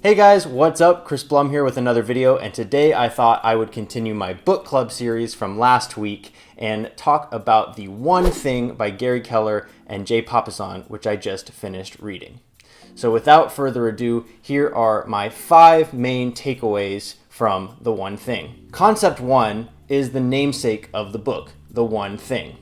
Hey guys, what's up? Chris Blum here with another video, and today I thought I would continue my book club series from last week and talk about The One Thing by Gary Keller and Jay Papasan, which I just finished reading. So without further ado, here are my 5 main takeaways from The One Thing. Concept 1 is the namesake of the book, The One Thing.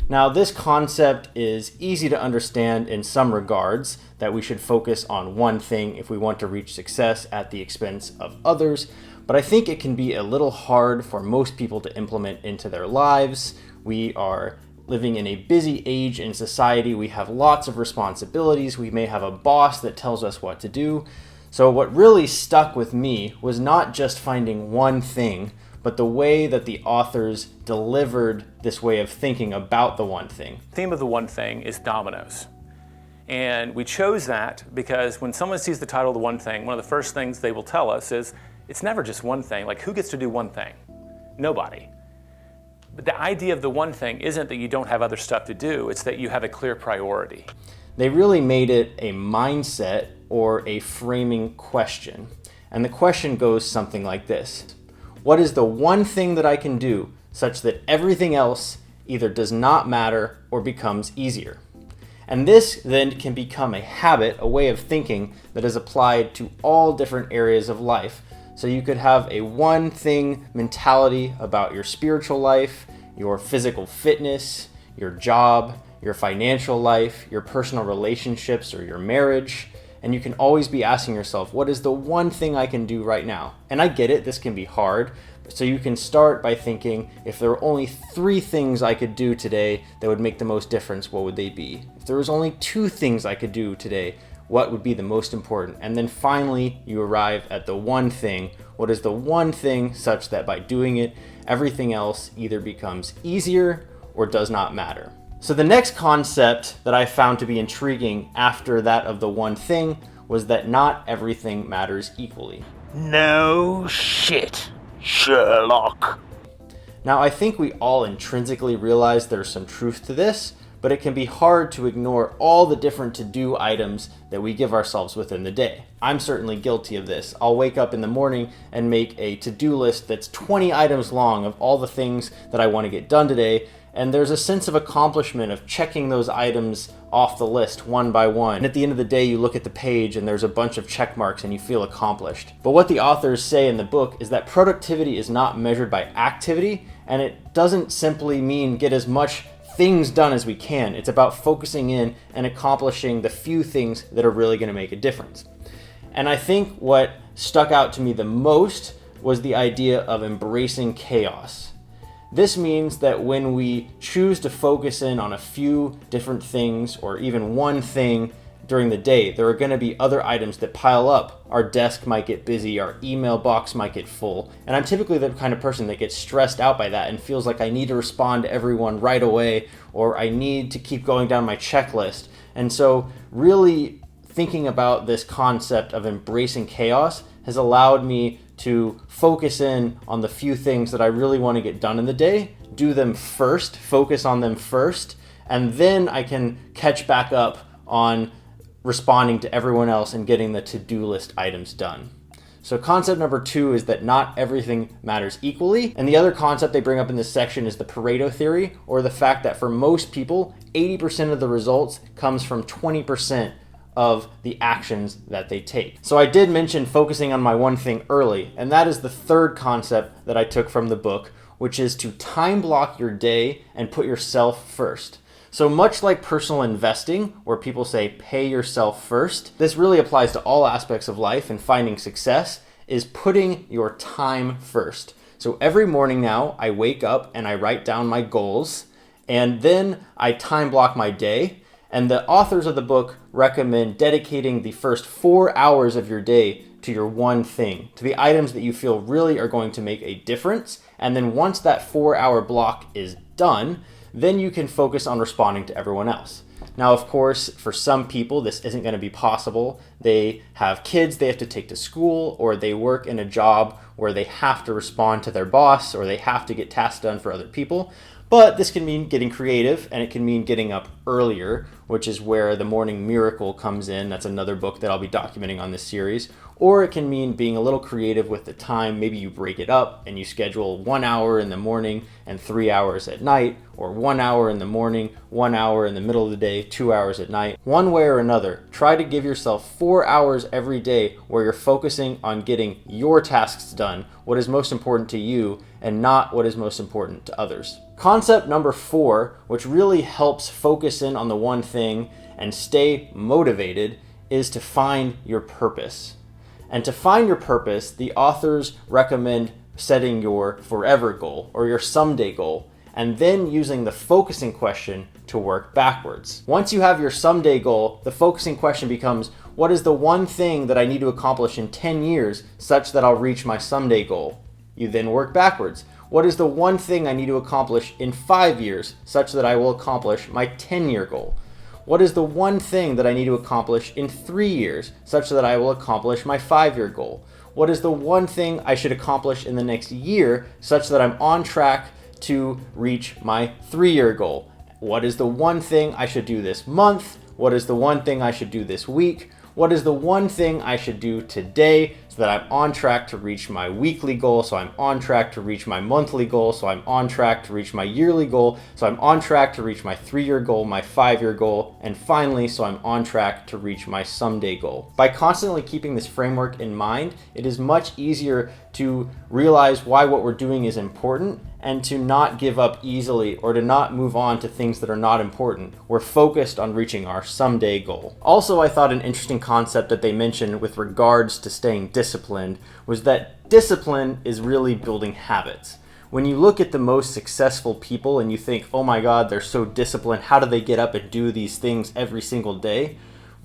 Now, this concept is easy to understand in some regards, that we should focus on one thing if we want to reach success at the expense of others, but I think it can be a little hard for most people to implement into their lives. We are living in a busy age in society. We have lots of responsibilities. We may have a boss that tells us what to do. So what really stuck with me was not just finding one thing, but the way that the authors delivered this way of thinking about the one thing. The theme of The One Thing is Dominos. And we chose that because when someone sees the title The One Thing, one of the first things they will tell us is, it's never just one thing. Like, who gets to do one thing? Nobody. But the idea of the one thing isn't that you don't have other stuff to do, it's that you have a clear priority. They really made it a mindset or a framing question. And the question goes something like this. What is the one thing that I can do such that everything else either does not matter or becomes easier? And this then can become a habit, a way of thinking that is applied to all different areas of life. So you could have a one thing mentality about your spiritual life, your physical fitness, your job, your financial life, your personal relationships, or your marriage. And you can always be asking yourself, what is the one thing I can do right now? And I get it, this can be hard. So you can start by thinking, if there were only 3 things I could do today that would make the most difference, what would they be? If there was only 2 things I could do today, what would be the most important? And then finally, you arrive at the one thing. What is the one thing such that by doing it, everything else either becomes easier or does not matter? So the next concept that I found to be intriguing after that of the one thing was that not everything matters equally. No shit, Sherlock. Now, I think we all intrinsically realize there's some truth to this, but it can be hard to ignore all the different to-do items that we give ourselves within the day. I'm certainly guilty of this. I'll wake up in the morning and make a to-do list that's 20 items long of all the things that I want to get done today, and there's a sense of accomplishment of checking those items off the list one by one. And at the end of the day, you look at the page and there's a bunch of check marks and you feel accomplished. But what the authors say in the book is that productivity is not measured by activity, and it doesn't simply mean get as much things done as we can. It's about focusing in and accomplishing the few things that are really going to make a difference. And I think what stuck out to me the most was the idea of embracing chaos. This means that when we choose to focus in on a few different things or even one thing during the day, there are going to be other items that pile up. Our desk might get busy, our email box might get full, and I'm typically the kind of person that gets stressed out by that and feels like I need to respond to everyone right away, or I need to keep going down my checklist. And so really thinking about this concept of embracing chaos has allowed me to focus in on the few things that I really want to get done in the day, do them first, focus on them first, and then I can catch back up on responding to everyone else and getting the to-do list items done. So concept number 2 is that not everything matters equally. And the other concept they bring up in this section is the Pareto theory, or the fact that for most people, 80% of the results comes from 20% of the actions that they take. So I did mention focusing on my one thing early, and that is the third concept that I took from the book, which is to time block your day and put yourself first. So much like personal investing, where people say pay yourself first, this really applies to all aspects of life, and finding success is putting your time first. So every morning now, I wake up and I write down my goals, and then I time block my day. And the authors of the book recommend dedicating the first 4 hours of your day to your one thing, to the items that you feel really are going to make a difference. And then once that 4-hour block is done, then you can focus on responding to everyone else. Now, of course, for some people, this isn't going to be possible. They have kids they have to take to school, or they work in a job where they have to respond to their boss, or they have to get tasks done for other people. But this can mean getting creative, and it can mean getting up earlier, which is where The Morning Miracle comes in. That's another book that I'll be documenting on this series. Or it can mean being a little creative with the time. Maybe you break it up and you schedule 1 hour in the morning and 3 hours at night, or 1 hour in the morning, 1 hour in the middle of the day, 2 hours at night. One way or another, try to give yourself 4 hours every day where you're focusing on getting your tasks done, what is most important to you, and not what is most important to others. Concept number 4, which really helps focus in on the one thing and stay motivated, is to find your purpose. And to find your purpose, the authors recommend setting your forever goal or your someday goal, and then using the focusing question to work backwards. Once you have your someday goal, the focusing question becomes, what is the one thing that I need to accomplish in 10 years such that I'll reach my someday goal? You then work backwards. What is the one thing I need to accomplish in 5 years such that I will accomplish my 10-year goal? What is the one thing that I need to accomplish in 3 years such that I will accomplish my 5-year goal? What is the one thing I should accomplish in the next year such that I'm on track to reach my 3-year goal? What is the one thing I should do this month? What is the one thing I should do this week? What is the one thing I should do today so that I'm on track to reach my weekly goal, so I'm on track to reach my monthly goal, so I'm on track to reach my yearly goal, so I'm on track to reach my 3-year goal, my 5-year goal, and finally, so I'm on track to reach my someday goal. By constantly keeping this framework in mind, it is much easier to realize why what we're doing is important and to not give up easily or to not move on to things that are not important. We're focused on reaching our someday goal. Also, I thought an interesting concept that they mentioned with regards to staying disciplined was that discipline is really building habits. When you look at the most successful people and you think, oh my God, they're so disciplined, how do they get up and do these things every single day?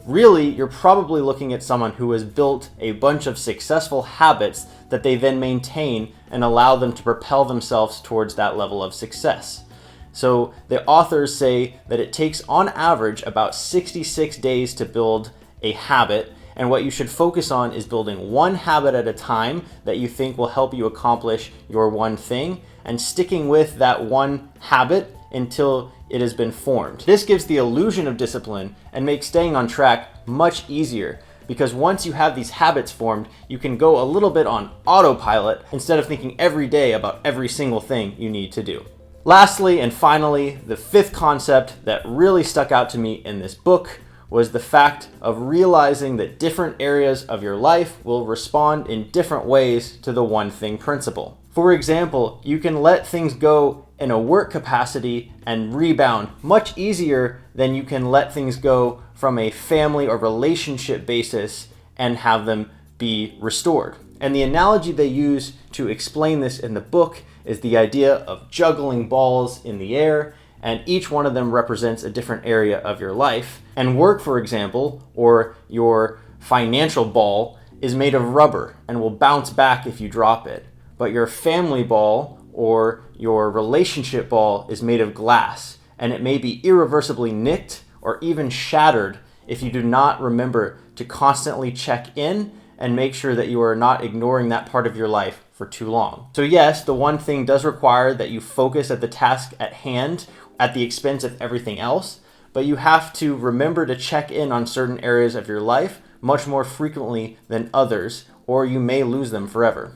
Really, you're probably looking at someone who has built a bunch of successful habits that they then maintain and allow them to propel themselves towards that level of success. So the authors say that it takes on average about 66 days to build a habit, and what you should focus on is building one habit at a time that you think will help you accomplish your one thing, and sticking with that one habit until it has been formed. This gives the illusion of discipline and makes staying on track much easier, because once you have these habits formed, you can go a little bit on autopilot instead of thinking every day about every single thing you need to do. Lastly and finally, the 5th concept that really stuck out to me in this book was the fact of realizing that different areas of your life will respond in different ways to the one thing principle. For example, you can let things go in a work capacity and rebound much easier than you can let things go from a family or relationship basis and have them be restored. And the analogy they use to explain this in the book is the idea of juggling balls in the air, and each one of them represents a different area of your life. And work, for example, or your financial ball, is made of rubber and will bounce back if you drop it. But your family ball or your relationship ball is made of glass, and it may be irreversibly nicked or even shattered if you do not remember to constantly check in and make sure that you are not ignoring that part of your life for too long. So yes, the one thing does require that you focus at the task at hand at the expense of everything else, but you have to remember to check in on certain areas of your life much more frequently than others, or you may lose them forever.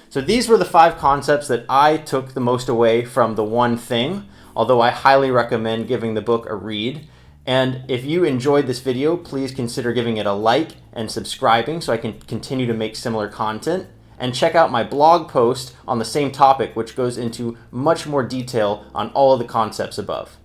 So these were the 5 concepts that I took the most away from the one thing, although I highly recommend giving the book a read. And if you enjoyed this video, please consider giving it a like and subscribing so I can continue to make similar content. And check out my blog post on the same topic, which goes into much more detail on all of the concepts above.